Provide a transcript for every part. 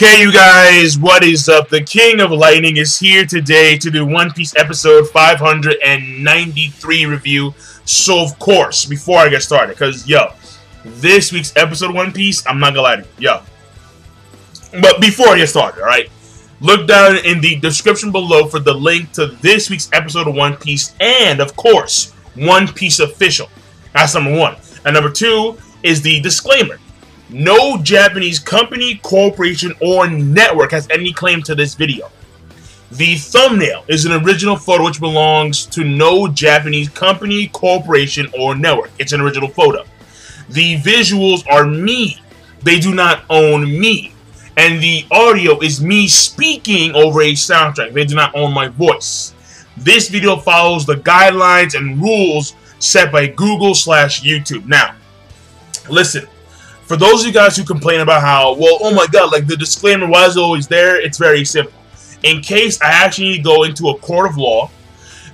Okay, you guys, what is up? The King of Lightning is here today to do One Piece episode 593 review. So, of course, before I get started, because, this week's episode of One Piece, I'm not gonna lie to you, But before I get started, alright, look down in the description below for the link to this week's episode of One Piece and, of course, One Piece Official. That's number one. And number two is the disclaimer. No Japanese company, corporation, or network has any claim to this video. The thumbnail is an original photo which belongs to no Japanese company, corporation, or network. It's an original photo. The visuals are me. They do not own me. And the audio is me speaking over a soundtrack. They do not own my voice. This video follows the guidelines and rules set by Google/YouTube. Now, listen. For those of you guys who complain about how, well, oh my god, like the disclaimer, why is it always there? It's very simple. In case I actually need to go into a court of law,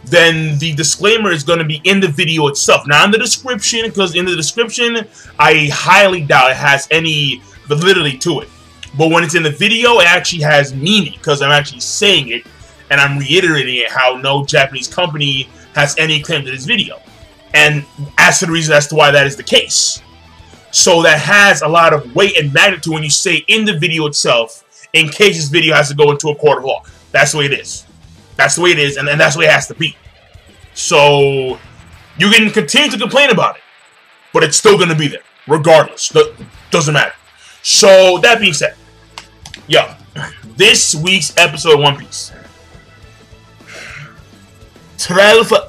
then the disclaimer is going to be in the video itself. Not in the description, because in the description, I highly doubt it has any validity to it. But when it's in the video, it actually has meaning, because I'm actually saying it, and I'm reiterating it, how no Japanese company has any claim to this video. And as to the reason as to why that is the case. So that has a lot of weight and magnitude when you say in the video itself, in case this video has to go into a court of law. That's the way it is. That's the way it is, and that's the way it has to be. So, you can continue to complain about it, but it's still going to be there, regardless. Doesn't matter. So, that being said, this week's episode of One Piece.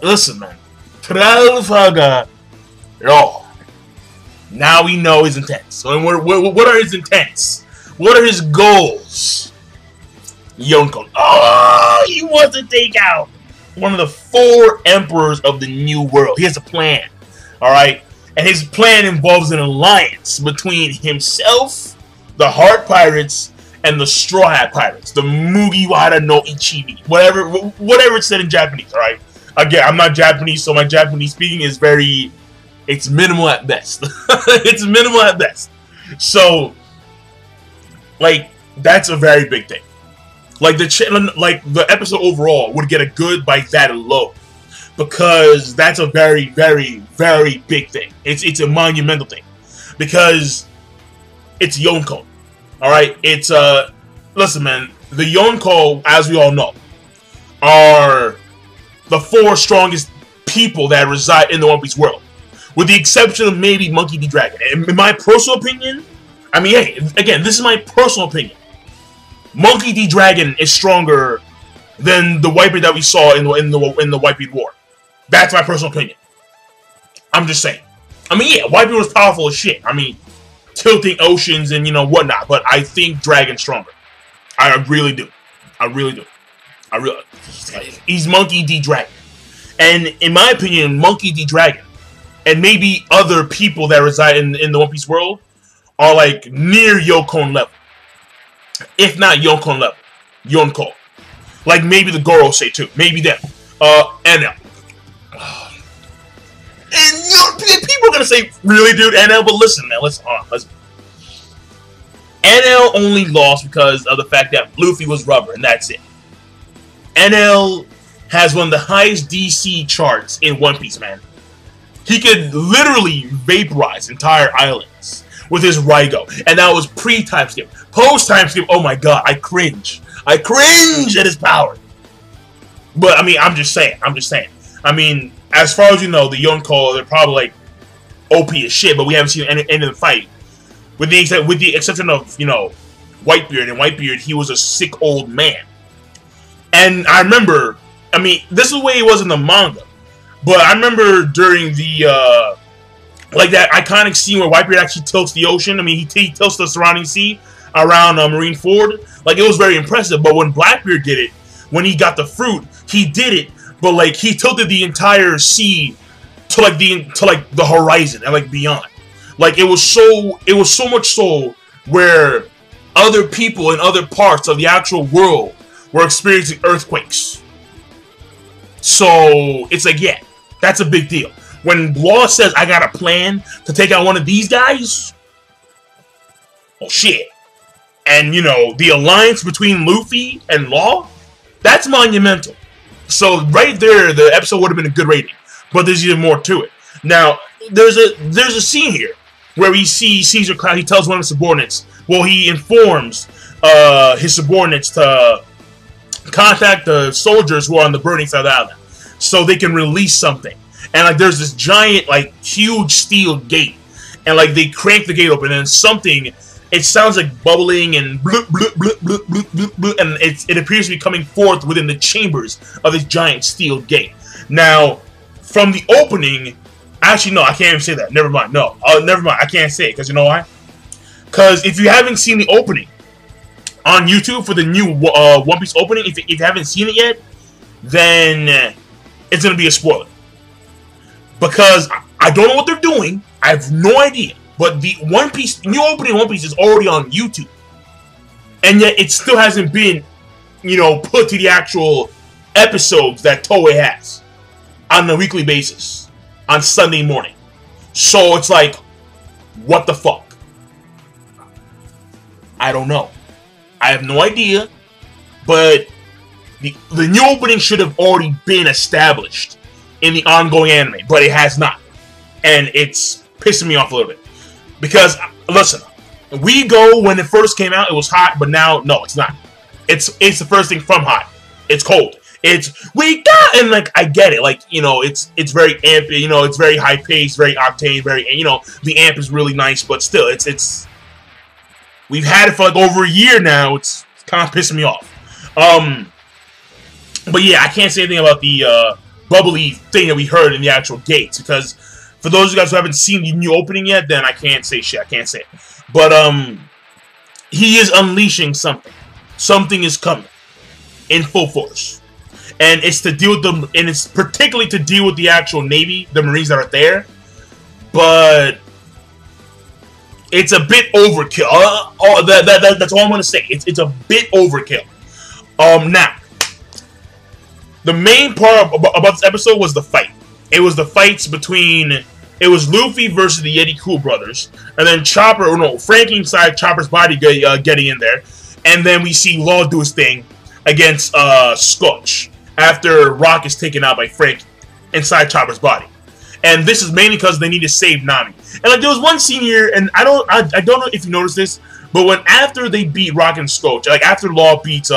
Listen, man. Trafalgar Law. Now we know his intents. So what are his intents? What are his goals? Yonko. Oh, he wants to take out one of the 4 emperors of the New World. He has a plan. Alright? And his plan involves an alliance between himself, the Heart Pirates, and the Straw Hat Pirates. The Mugiwara no Ichibi. Whatever it's said in Japanese, alright? Again, I'm not Japanese, so my Japanese speaking is it's minimal at best. It's minimal at best. So, like, that's a very big thing. Like the episode overall would get a good by that alone, because that's a very, very, very big thing. It's a monumental thing, because it's Yonko. All right, it's listen, man. The Yonko, as we all know, are the 4 strongest people that reside in the One Piece world. With the exception of maybe Monkey D. Dragon. In my personal opinion, I mean, hey, again, this is my personal opinion. Monkey D. Dragon is stronger than the Whitebeard that we saw in the Whitebeard War. That's my personal opinion. I'm just saying. I mean, yeah, Whitebeard was powerful as shit. I mean, tilting oceans and, whatnot. But I think Dragon's stronger. I really do. I really do. He's Monkey D. Dragon. And in my opinion, Monkey D. Dragon and maybe other people that reside in the One Piece world are like near Yonko level. If not Yonko level. Yonko. Like maybe the Gorosei too. Maybe them. NL. And people are gonna say, really dude, NL? But listen, man, listen. NL only lost because of the fact that Luffy was rubber, and that's it. NL has one of the highest DC charts in One Piece, man. He could literally vaporize entire islands with his Raigo. And that was pre-time skip. Post-time skip, oh my god, I cringe. I cringe at his power. But, I mean, I'm just saying. I mean, as far as you know, the Yonko, they're probably, like, OP as shit, but we haven't seen any of the fight. With the exception of, Whitebeard. And Whitebeard, he was a sick old man. And I remember, I mean, this is the way it was in the manga. But I remember during the, like that iconic scene where Whitebeard actually tilts the ocean. I mean, he tilts the surrounding sea around Marineford. Like, it was very impressive. But when Blackbeard did it, when he got the fruit, he did it. But, like, he tilted the entire sea to, like, the horizon and, like, beyond. Like, it was so much so where other people in other parts of the actual world were experiencing earthquakes. So, it's like, yeah, that's a big deal. When Law says, I got a plan to take out one of these guys, oh shit. And, you know, the alliance between Luffy and Law, that's monumental. So right there, the episode would have been a good rating. But there's even more to it. Now, there's a scene here where we see Caesar Cloud. He tells one of his subordinates, well, he informs his subordinates to contact the soldiers who are on the burning side of the island so they can release something. And like there's this giant, like, huge steel gate. And like they crank the gate open and something, it sounds like bubbling and bloop, bloop, bloop, bloop, bloop, bloop, bloop, and it appears to be coming forth within the chambers of this giant steel gate. Now, from the opening, actually no, I can't even say that. Never mind. No, never mind. I can't say it because you know why? Because if you haven't seen the opening on YouTube for the new One Piece opening, if you haven't seen it yet, then it's gonna be a spoiler. Because I don't know what they're doing. I have no idea. But the One Piece, new opening One Piece is already on YouTube. And yet it still hasn't been, you know, put to the actual episodes that Toei has on a weekly basis on Sunday morning. So it's like, what the fuck? I don't know. I have no idea. But the new opening should have already been established in the ongoing anime, but it has not. And it's pissing me off a little bit. Because, listen, We Go, when it first came out, it was hot, but now, no, it's not. It's the first thing from hot. It's cold. It's, we got, and like, I get it. Like, you know, it's very ampy, you know, it's very high paced, very octane, very, you know, the amp is really nice, but still, it's, we've had it for like over a year now. It's kind of pissing me off. But yeah, I can't say anything about the, bubbly thing that we heard in the actual gates, because for those of you guys who haven't seen the new opening yet, then I can't say shit. I can't say it. But, he is unleashing something. Something is coming in full force. And it's to deal with them, and it's particularly to deal with the actual Navy, the Marines that are there. But it's a bit overkill. That's all I'm going to say. It's a bit overkill. Now, the main part about this episode was the fight. It was the fights between, it was Luffy versus the Yeti Cool brothers, and then Chopper, or no, Frankie inside Chopper's body getting in there, and then we see Law do his thing against Scorch after Rock is taken out by Frankie inside Chopper's body. And this is mainly because they need to save Nami. And like there was one scene here, and I don't know if you noticed this, but when after they beat Rock and Scorch, like after Law beats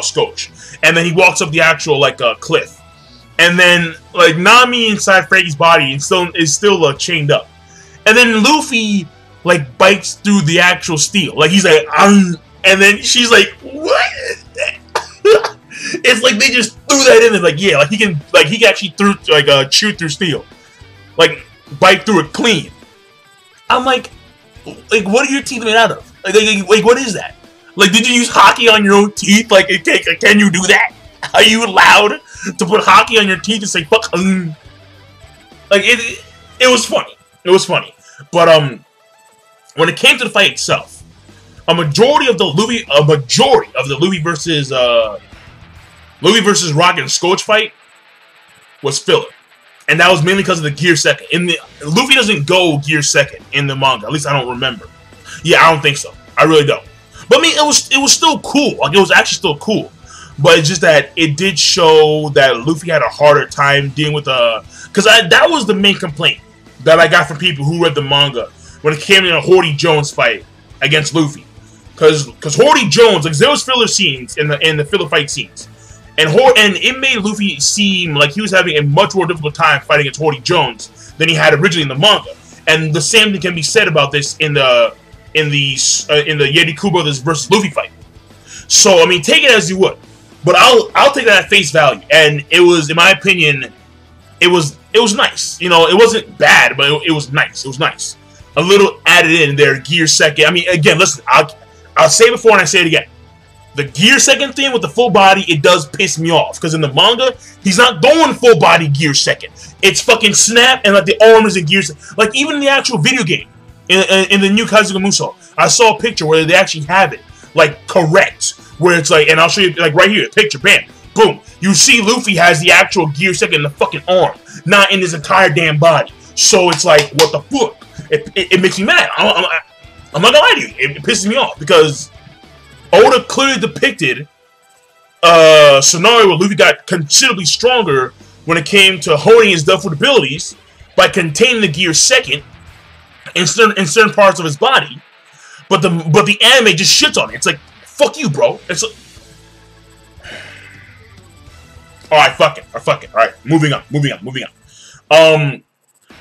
Scorch, and then he walks up the actual like cliff, and then like Nami inside Frankie's body is still chained up, and then Luffy like bites through the actual steel, like he's like, and then she's like, what? It's like they just threw that in there, like yeah, like he can actually chew through steel, like bite through it clean. I'm like what are your teeth made out of? Like what is that? Like, did you use hockey on your own teeth? Like, can you do that? Are you allowed to put hockey on your teeth and say fuck? Like it was funny. It was funny. But when it came to the fight itself, a majority of the Luffy versus Rock and Scorch fight was filler. And that was mainly because of the Gear Second. Luffy doesn't go Gear Second in the manga. At least I don't remember. Yeah, I don't think so. I really don't. But I mean, it was still cool. Like, it was actually still cool. But it's just that it did show that Luffy had a harder time dealing with because that was the main complaint that I got from people who read the manga when it came in a Horty Jones fight against Luffy. Because Horty Jones, like there was filler scenes in the filler fight scenes. And it made Luffy seem like he was having a much more difficult time fighting against Horty Jones than he had originally in the manga. And the same thing can be said about this in the Yeti Cool Brothers versus Luffy fight. So I mean, take it as you would, but I'll take that at face value. And it was, in my opinion, it was nice. You know, it wasn't bad, but it was nice. It was nice. A little added in there, Gear Second. I mean, again, listen, I'll say it before and I say it again. The Gear Second thing with the full body, it does piss me off. Because in the manga, he's not going full body Gear Second. It's fucking Snap and like the armors and Gear Second. Like even in the actual video game, in the new Kaizuga Musou, I saw a picture where they actually have it, like, correct. Where it's like, and I'll show you, like, right here, picture, bam, boom. You see Luffy has the actual Gear Second in the fucking arm, not in his entire damn body. So it's like, what the fuck? It makes me mad. I'm not gonna lie to you. It pisses me off because Oda clearly depicted scenario where Luffy got considerably stronger when it came to honing his Deathwood abilities by containing the Gear Second in certain parts of his body, but the anime just shits on it. It's like, fuck you, bro. It's like, all right, fuck it. All right, moving on.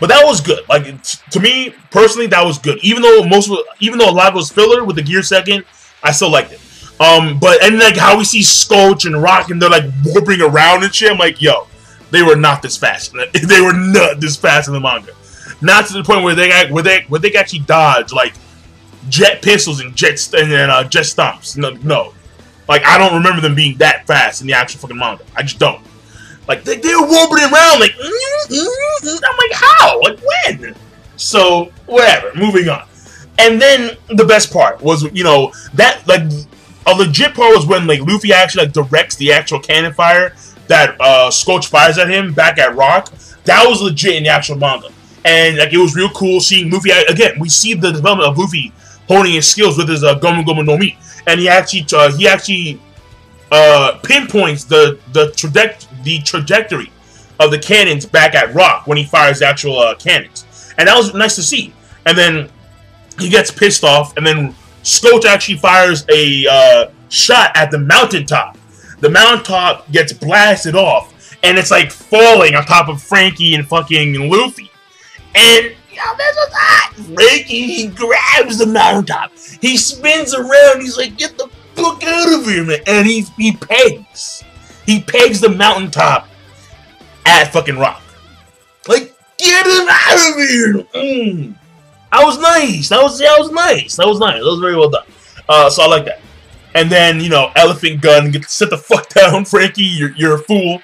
But that was good. Like, to me personally, that was good. Even though a lot was filler with the Gear Second, I still liked it. But like how we see Scoach and Rock and they're like warping around and shit, I'm like, yo, they were not this fast. They were not this fast in the manga. Not to the point where they can actually dodge like jet pistols and jet stomps. No. Like, I don't remember them being that fast in the actual fucking manga. I just don't. Like, they were warping around like, I'm like, how? Like, when? So, whatever. Moving on. And then the best part was, you know, that, like, a legit part was when, like, Luffy actually, like, directs the actual cannon fire that Scoach fires at him back at Rock. That was legit in the actual manga. And, like, it was real cool seeing Luffy. Again, we see the development of Luffy honing his skills with his Gomu Gomu no Mi. And he actually pinpoints the trajectory of the cannons back at Rock when he fires the actual cannons. And that was nice to see. And then he gets pissed off, and then Scoach actually fires a shot at the mountaintop. The mountaintop gets blasted off, and it's like falling on top of Frankie and fucking Luffy. And, you know, that's what's hot. Frankie, he grabs the mountaintop. He spins around. He's like, get the fuck out of here, man. And he pegs. He pegs the mountaintop at fucking Rock. Like, get him out of here. That was nice. That was nice. That was very well done. So I like that. And then, you know, Elephant Gun, sit the fuck down, Frankie. You're a fool.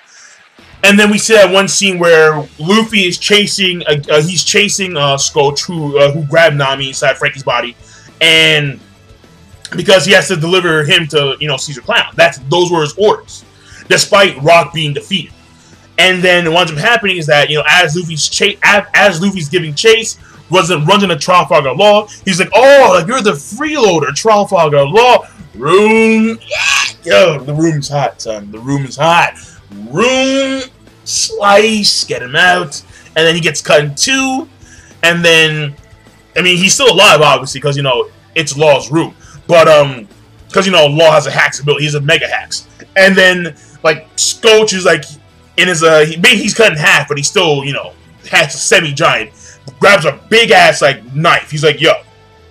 And then we see that one scene where Luffy is chasing, Scoach, who grabbed Nami inside Frankie's body, and because he has to deliver him to, you know, Caesar Clown. Those were his orders, despite Rock being defeated. And then what ends up happening is that, you know, as Luffy's giving chase, runs into Trafalgar Law. He's like, oh, like, you're the freeloader, Trafalgar Law. Room, yeah, yo, the room's hot, son. The room is hot. Room, slice, get him out, and then he gets cut in two, and then, I mean, he's still alive, obviously, because, you know, it's Law's room, but, because, you know, Law has a hacks ability, he's a mega hacks, and then, like, Scoach is, like, in his, he's cut in half, but he's still, you know, has a semi-giant, grabs a big-ass, like, knife, he's like, yo,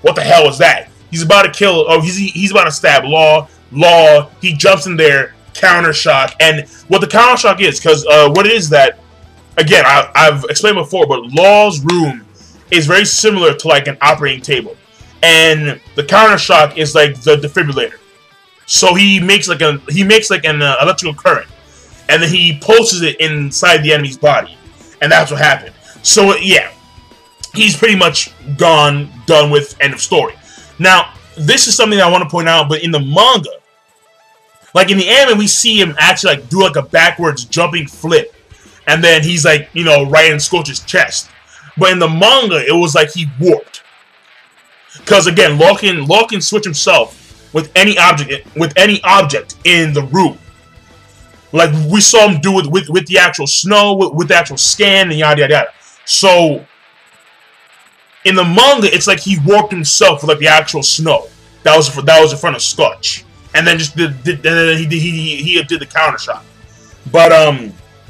what the hell is that? He's about to kill, he's about to stab Law, he jumps in there, counter shock. And what the counter shock is, because what it is that, again, I've explained before, but Law's room is very similar to like an operating table, and the counter shock is like the defibrillator. So he makes like an electrical current, and then he pulses it inside the enemy's body, and that's what happened. So yeah, he's pretty much done with, end of story. Now this is something I want to point out, but in the manga, like in the anime, we see him actually like do like a backwards jumping flip, and then he's like, you know, right in Scoach's chest. But in the manga, it was like he warped, because again, Law can switch himself with any object in the room. Like we saw him do it with the actual snow, with the actual scan, and yada yada yada. So in the manga, it's like he warped himself with like the actual snow that was in front of Scoach. And then just he did the counter shot. But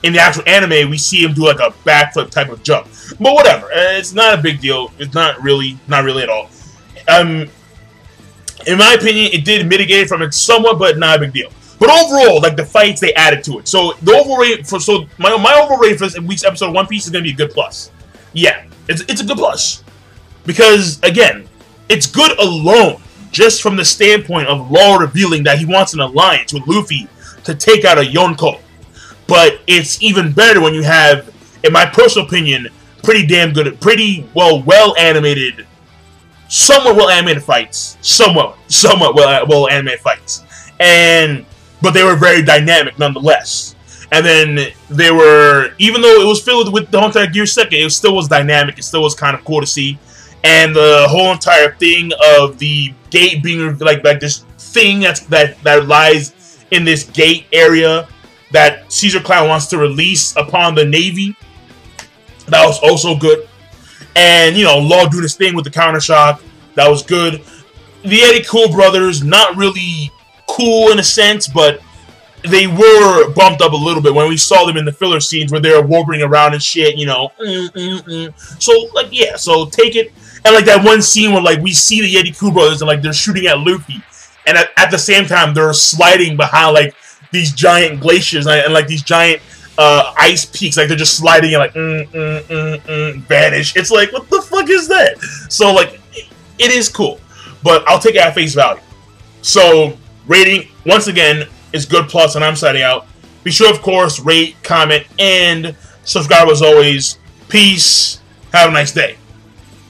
in the actual anime, we see him do like a backflip type of jump. But whatever, it's not a big deal. It's not really at all. In my opinion, it did mitigate from it somewhat, but not a big deal. But overall, like the fights, they added to it. So the overall rate my overall rate for this week's episode of One Piece is gonna be a good plus. Yeah, it's a good plus, because again, it's good alone. Just from the standpoint of Law revealing that he wants an alliance with Luffy to take out a Yonko. But it's even better when you have, in my personal opinion, pretty damn good, pretty well animated, somewhat well animated fights. Somewhat well animated fights. But they were very dynamic nonetheless. And then they were, even though it was filled with the whole entire Gear Second, it still was dynamic, it still was kind of cool to see. And the whole entire thing of the gate being like this thing that lies in this gate area that Caesar Clown wants to release upon the Navy. That was also good. And, you know, Law doing his thing with the counter shock. That was good. The Eddie Cool brothers, not really cool in a sense, but they were bumped up a little bit when we saw them in the filler scenes where they were warping around and shit, you know. So, like, yeah, so take it. And, like, that one scene where, like, we see the Eddie Cool brothers and, like, they're shooting at Luffy. And at the same time, they're sliding behind, like, these giant glaciers and like, these giant ice peaks. Like, they're just sliding and, like, vanish. It's like, what the fuck is that? So, like, it is cool. But I'll take it at face value. So, rating, once again, is good plus, and I'm signing out. Be sure, of course, rate, comment, and subscribe as always. Peace. Have a nice day.